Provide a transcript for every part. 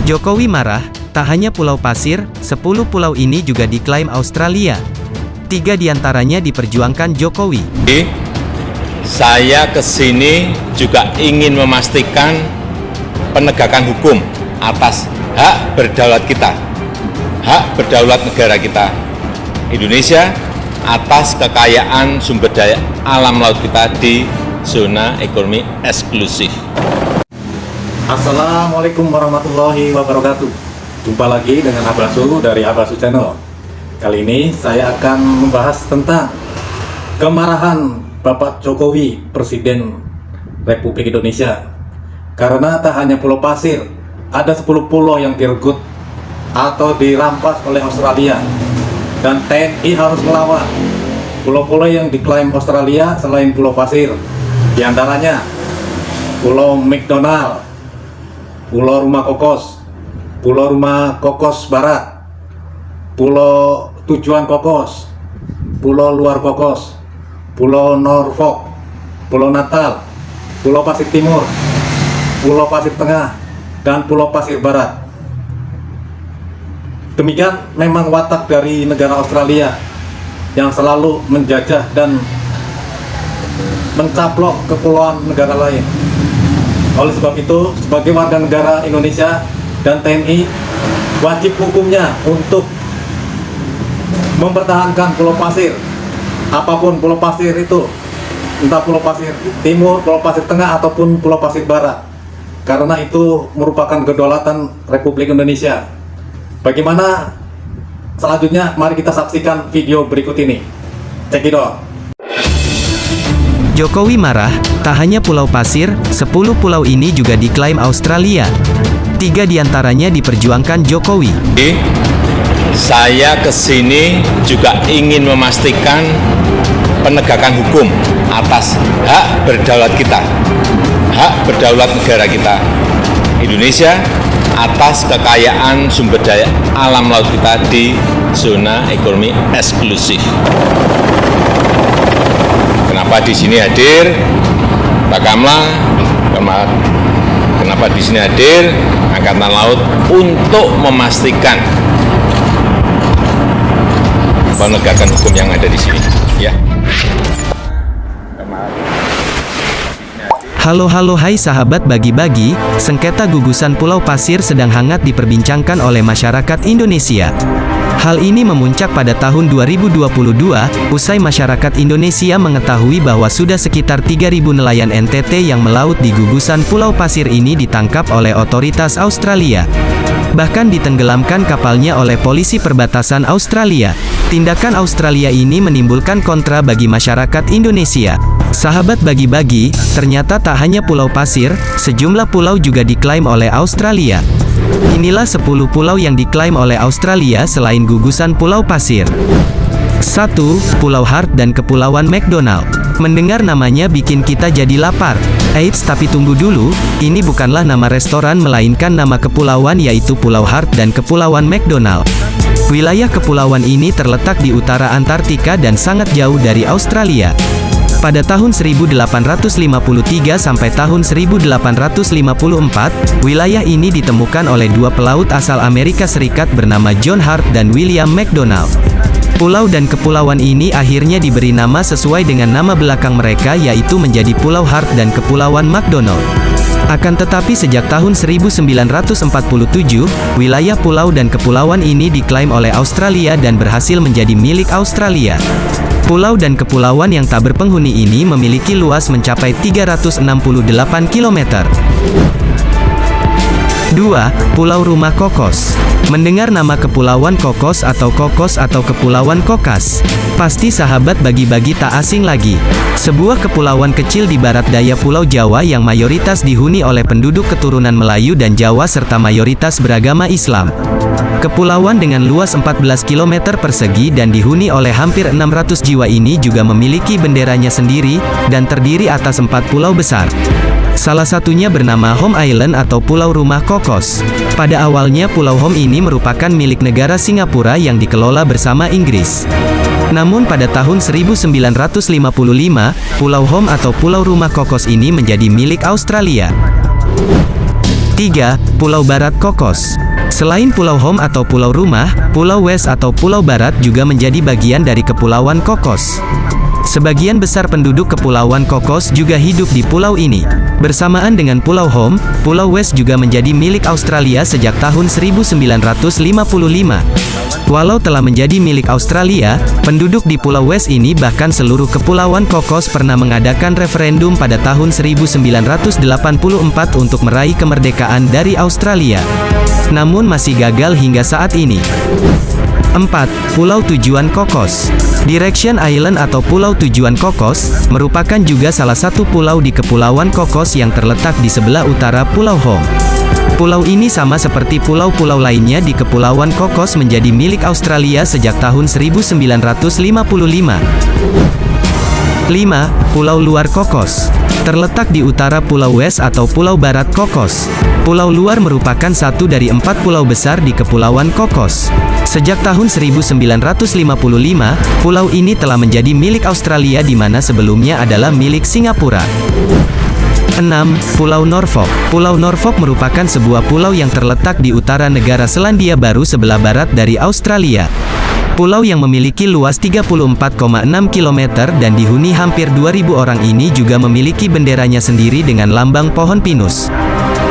Jokowi marah, tak hanya Pulau Pasir, 10 pulau ini juga diklaim Australia. 3 diantaranya diperjuangkan Jokowi. Saya kesini juga ingin memastikan penegakan hukum atas hak berdaulat kita, hak berdaulat negara kita, Indonesia, atas kekayaan sumber daya alam laut kita di zona ekonomi eksklusif. Assalamualaikum warahmatullahi wabarakatuh. Jumpa lagi dengan Abrasu dari Abrasu Channel. Kali ini saya akan membahas tentang kemarahan Bapak Jokowi, Presiden Republik Indonesia. Karena tak hanya Pulau Pasir, ada 10 pulau yang direbut atau dirampas oleh Australia. Dan TNI harus melawan. Pulau-pulau yang diklaim Australia selain Pulau Pasir, diantaranya Pulau McDonald, Pulau Rumah Kokos, Pulau Rumah Kokos Barat, Pulau Tujuan Kokos, Pulau Luar Kokos, Pulau Norfolk, Pulau Natal, Pulau Pasir Timur, Pulau Pasir Tengah, dan Pulau Pasir Barat. Demikian memang watak dari negara Australia yang selalu menjajah dan mencaplok kepulauan negara lain. Oleh sebab itu, sebagai warga negara Indonesia dan TNI, wajib hukumnya untuk mempertahankan Pulau Pasir. Apapun Pulau Pasir itu, entah Pulau Pasir Timur, Pulau Pasir Tengah, ataupun Pulau Pasir Barat, karena itu merupakan kedaulatan Republik Indonesia. Bagaimana selanjutnya? Mari kita saksikan video berikut ini. Check it out. Jokowi marah, tak hanya Pulau Pasir, 10 pulau ini juga diklaim Australia. 3 diantaranya diperjuangkan Jokowi. Saya kesini juga ingin memastikan penegakan hukum atas hak berdaulat kita, hak berdaulat negara kita, Indonesia, atas kekayaan sumber daya alam laut kita di zona ekonomi eksklusif. Kenapa di sini hadir Pak Kamla? Kenapa di sini hadir Angkatan Laut untuk memastikan penegakan hukum yang ada di sini, ya. Halo hai sahabat bagi-bagi, sengketa gugusan Pulau Pasir sedang hangat diperbincangkan oleh masyarakat Indonesia. Hal ini memuncak pada tahun 2022, usai masyarakat Indonesia mengetahui bahwa sudah sekitar 3.000 nelayan NTT yang melaut di gugusan Pulau Pasir ini ditangkap oleh otoritas Australia. Bahkan ditenggelamkan kapalnya oleh polisi perbatasan Australia. Tindakan Australia ini menimbulkan kontra bagi masyarakat Indonesia. Sahabat bagi-bagi, ternyata tak hanya Pulau Pasir, sejumlah pulau juga diklaim oleh Australia. Inilah 10 pulau yang diklaim oleh Australia selain gugusan Pulau Pasir. 1. Pulau Hart dan Kepulauan McDonald. Mendengar namanya bikin kita jadi lapar. Eits, tapi tunggu dulu, ini bukanlah nama restoran melainkan nama kepulauan, yaitu Pulau Hart dan Kepulauan McDonald. Wilayah kepulauan ini terletak di utara Antartika dan sangat jauh dari Australia. Pada tahun 1853 sampai tahun 1854, wilayah ini ditemukan oleh 2 pelaut asal Amerika Serikat bernama John Hart dan William McDonald. Pulau dan kepulauan ini akhirnya diberi nama sesuai dengan nama belakang mereka, yaitu menjadi Pulau Hart dan Kepulauan McDonald. Akan tetapi sejak tahun 1947, wilayah pulau dan kepulauan ini diklaim oleh Australia dan berhasil menjadi milik Australia. Pulau dan kepulauan yang tak berpenghuni ini memiliki luas mencapai 368 km. 2. Pulau Rumah Kokos. Mendengar nama Kepulauan Kokos atau Kepulauan Kokas, pasti sahabat bagi-bagi tak asing lagi. Sebuah kepulauan kecil di barat daya Pulau Jawa yang mayoritas dihuni oleh penduduk keturunan Melayu dan Jawa serta mayoritas beragama Islam. Kepulauan dengan luas 14 km persegi dan dihuni oleh hampir 600 jiwa ini juga memiliki benderanya sendiri, dan terdiri atas 4 pulau besar. Salah satunya bernama Home Island atau Pulau Rumah Kokos. Pada awalnya Pulau Home ini merupakan milik negara Singapura yang dikelola bersama Inggris. Namun pada tahun 1955, Pulau Home atau Pulau Rumah Kokos ini menjadi milik Australia. 3. Pulau Barat Cocos. Selain Pulau Home atau Pulau Rumah, Pulau West atau Pulau Barat juga menjadi bagian dari Kepulauan Cocos. Sebagian besar penduduk Kepulauan Cocos juga hidup di pulau ini. Bersamaan dengan Pulau Home, Pulau West juga menjadi milik Australia sejak tahun 1955. Walau telah menjadi milik Australia, penduduk di Pulau West ini bahkan seluruh Kepulauan Cocos pernah mengadakan referendum pada tahun 1984 untuk meraih kemerdekaan dari Australia. Namun masih gagal hingga saat ini. 4. Pulau Tujuan Cocos. Direction Island atau Pulau Tujuan Cocos, merupakan juga salah satu pulau di Kepulauan Cocos yang terletak di sebelah utara Pulau Home. Pulau ini sama seperti pulau-pulau lainnya di Kepulauan Cocos menjadi milik Australia sejak tahun 1955. 5. Pulau Luar Cocos. Terletak di utara Pulau West atau Pulau Barat Cocos. Pulau Luar merupakan satu dari 4 pulau besar di Kepulauan Cocos. Sejak tahun 1955, pulau ini telah menjadi milik Australia di mana sebelumnya adalah milik Singapura. 6. Pulau Norfolk. Pulau Norfolk merupakan sebuah pulau yang terletak di utara negara Selandia Baru sebelah barat dari Australia. Pulau yang memiliki luas 34,6 km dan dihuni hampir 2.000 orang ini juga memiliki benderanya sendiri dengan lambang pohon pinus,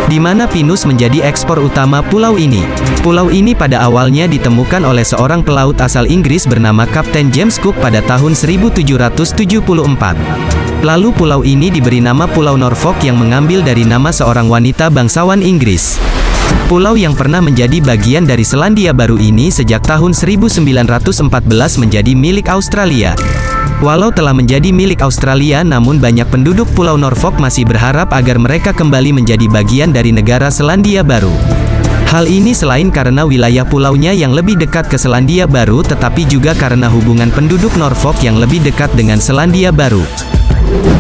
di mana pinus menjadi ekspor utama pulau ini. Pulau ini pada awalnya ditemukan oleh seorang pelaut asal Inggris bernama Kapten James Cook pada tahun 1774. Lalu pulau ini diberi nama Pulau Norfolk yang mengambil dari nama seorang wanita bangsawan Inggris. Pulau yang pernah menjadi bagian dari Selandia Baru ini sejak tahun 1914 menjadi milik Australia. Walau telah menjadi milik Australia, namun banyak penduduk Pulau Norfolk masih berharap agar mereka kembali menjadi bagian dari negara Selandia Baru. Hal ini selain karena wilayah pulaunya yang lebih dekat ke Selandia Baru, tetapi juga karena hubungan penduduk Norfolk yang lebih dekat dengan Selandia Baru.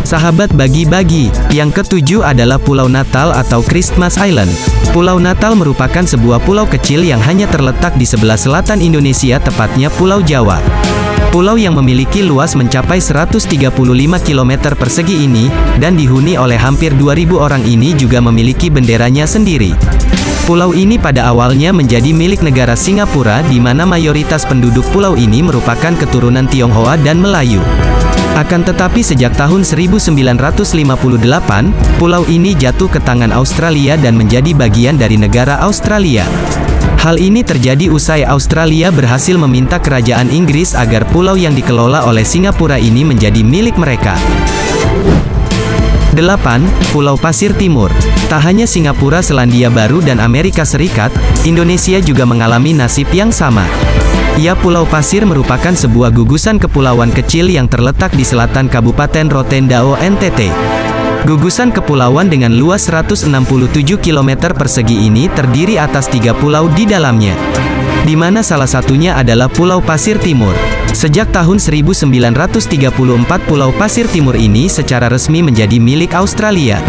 Sahabat bagi-bagi, yang ketujuh adalah Pulau Natal atau Christmas Island. Pulau Natal merupakan sebuah pulau kecil yang hanya terletak di sebelah selatan Indonesia, tepatnya Pulau Jawa. Pulau yang memiliki luas mencapai 135 km persegi ini, dan dihuni oleh hampir 2.000 orang ini juga memiliki benderanya sendiri. Pulau ini pada awalnya menjadi milik negara Singapura, di mana mayoritas penduduk pulau ini merupakan keturunan Tionghoa dan Melayu. Akan tetapi sejak tahun 1958, pulau ini jatuh ke tangan Australia dan menjadi bagian dari negara Australia. Hal ini terjadi usai Australia berhasil meminta kerajaan Inggris agar pulau yang dikelola oleh Singapura ini menjadi milik mereka. 8. Pulau Pasir Timur. Tak hanya Singapura, Selandia Baru dan Amerika Serikat, Indonesia juga mengalami nasib yang sama. Pulau Pasir merupakan sebuah gugusan kepulauan kecil yang terletak di selatan Kabupaten Rotendao, NTT. Gugusan kepulauan dengan luas 167 km persegi ini terdiri atas 3 pulau di dalamnya, di mana salah satunya adalah Pulau Pasir Timur. Sejak tahun 1934 Pulau Pasir Timur ini secara resmi menjadi milik Australia.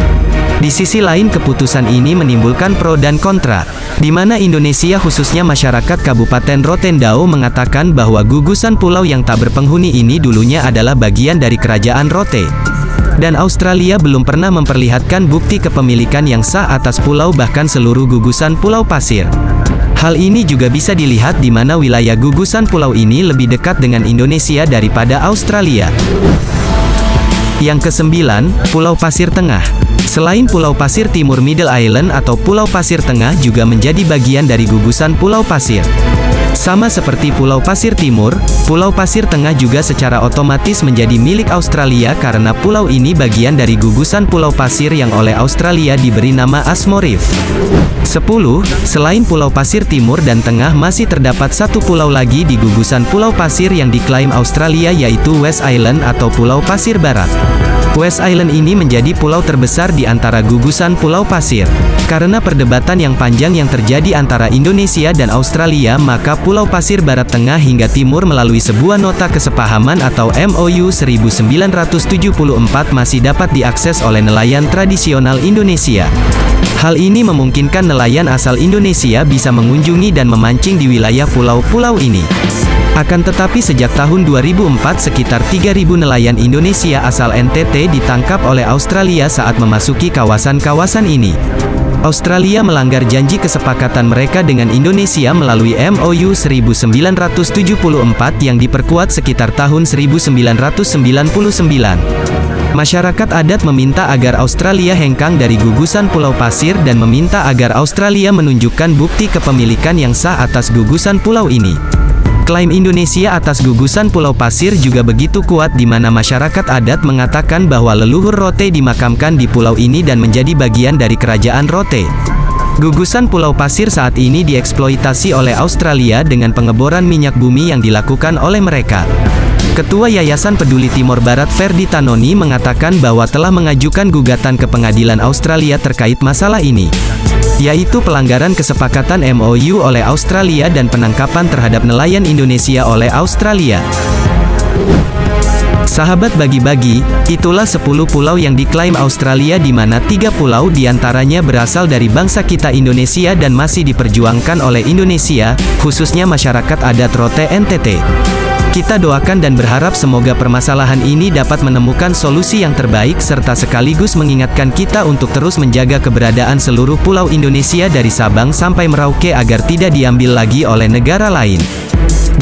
Di sisi lain, keputusan ini menimbulkan pro dan kontra, di mana Indonesia khususnya masyarakat Kabupaten Rotendao mengatakan bahwa gugusan pulau yang tak berpenghuni ini dulunya adalah bagian dari Kerajaan Rote. Dan Australia belum pernah memperlihatkan bukti kepemilikan yang sah atas pulau bahkan seluruh gugusan Pulau Pasir. Hal ini juga bisa dilihat di mana wilayah gugusan pulau ini lebih dekat dengan Indonesia daripada Australia. Yang ke-9, Pulau Pasir Tengah. Selain Pulau Pasir Timur, Middle Island atau Pulau Pasir Tengah juga menjadi bagian dari gugusan Pulau Pasir. Sama seperti Pulau Pasir Timur, Pulau Pasir Tengah juga secara otomatis menjadi milik Australia karena pulau ini bagian dari gugusan Pulau Pasir yang oleh Australia diberi nama Asmo Reef. 10. Selain Pulau Pasir Timur dan Tengah, masih terdapat satu pulau lagi di gugusan Pulau Pasir yang diklaim Australia, yaitu West Island atau Pulau Pasir Barat. West Island ini menjadi pulau terbesar di antara gugusan Pulau Pasir. Karena perdebatan yang panjang yang terjadi antara Indonesia dan Australia, maka Pulau Pasir Barat, Tengah hingga Timur melalui sebuah nota kesepahaman atau MOU 1974 masih dapat diakses oleh nelayan tradisional Indonesia. Hal ini memungkinkan nelayan asal Indonesia bisa mengunjungi dan memancing di wilayah pulau-pulau ini. Akan tetapi sejak tahun 2004 sekitar 3.000 nelayan Indonesia asal NTT ditangkap oleh Australia saat memasuki kawasan-kawasan ini. Australia melanggar janji kesepakatan mereka dengan Indonesia melalui MOU 1974 yang diperkuat sekitar tahun 1999. Masyarakat adat meminta agar Australia hengkang dari gugusan Pulau Pasir dan meminta agar Australia menunjukkan bukti kepemilikan yang sah atas gugusan pulau ini. Klaim Indonesia atas gugusan Pulau Pasir juga begitu kuat di mana masyarakat adat mengatakan bahwa leluhur Rote dimakamkan di pulau ini dan menjadi bagian dari kerajaan Rote. Gugusan Pulau Pasir saat ini dieksploitasi oleh Australia dengan pengeboran minyak bumi yang dilakukan oleh mereka. Ketua Yayasan Peduli Timor Barat Ferdi Tanoni mengatakan bahwa telah mengajukan gugatan ke pengadilan Australia terkait masalah ini, yaitu pelanggaran kesepakatan MOU oleh Australia dan penangkapan terhadap nelayan Indonesia oleh Australia. Sahabat bagi-bagi, itulah 10 pulau yang diklaim Australia di mana 3 pulau diantaranya berasal dari bangsa kita Indonesia dan masih diperjuangkan oleh Indonesia, khususnya masyarakat adat Rote NTT. Kita doakan dan berharap semoga permasalahan ini dapat menemukan solusi yang terbaik serta sekaligus mengingatkan kita untuk terus menjaga keberadaan seluruh pulau Indonesia dari Sabang sampai Merauke agar tidak diambil lagi oleh negara lain.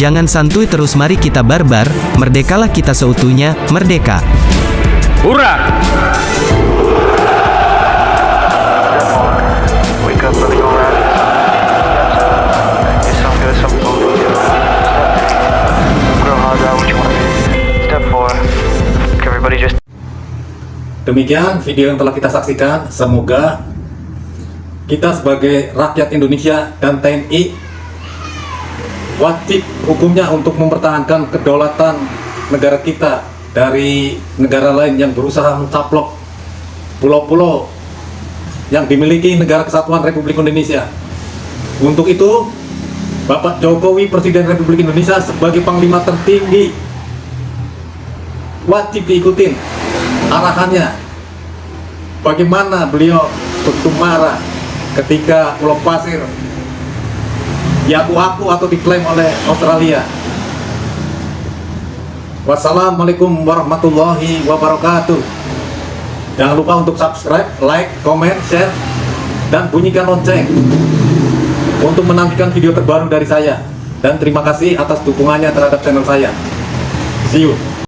Jangan santuy terus, mari kita barbar, merdekalah kita seutuhnya, merdeka. Hurra! Demikian video yang telah kita saksikan. Semoga kita sebagai rakyat Indonesia dan TNI wajib hukumnya untuk mempertahankan kedaulatan negara kita dari negara lain yang berusaha mencaplok pulau-pulau yang dimiliki negara kesatuan Republik Indonesia. Untuk itu, Bapak Jokowi, Presiden Republik Indonesia sebagai Panglima tertinggi, wajib diikutin arahannya. Bagaimana beliau begitu marah ketika Pulau Pasir diaku-aku atau diklaim oleh Australia. Wassalamualaikum warahmatullahi wabarakatuh. Jangan lupa untuk subscribe, like, comment, share, dan bunyikan lonceng untuk menantikan video terbaru dari saya. Dan terima kasih atas dukungannya terhadap channel saya. See you.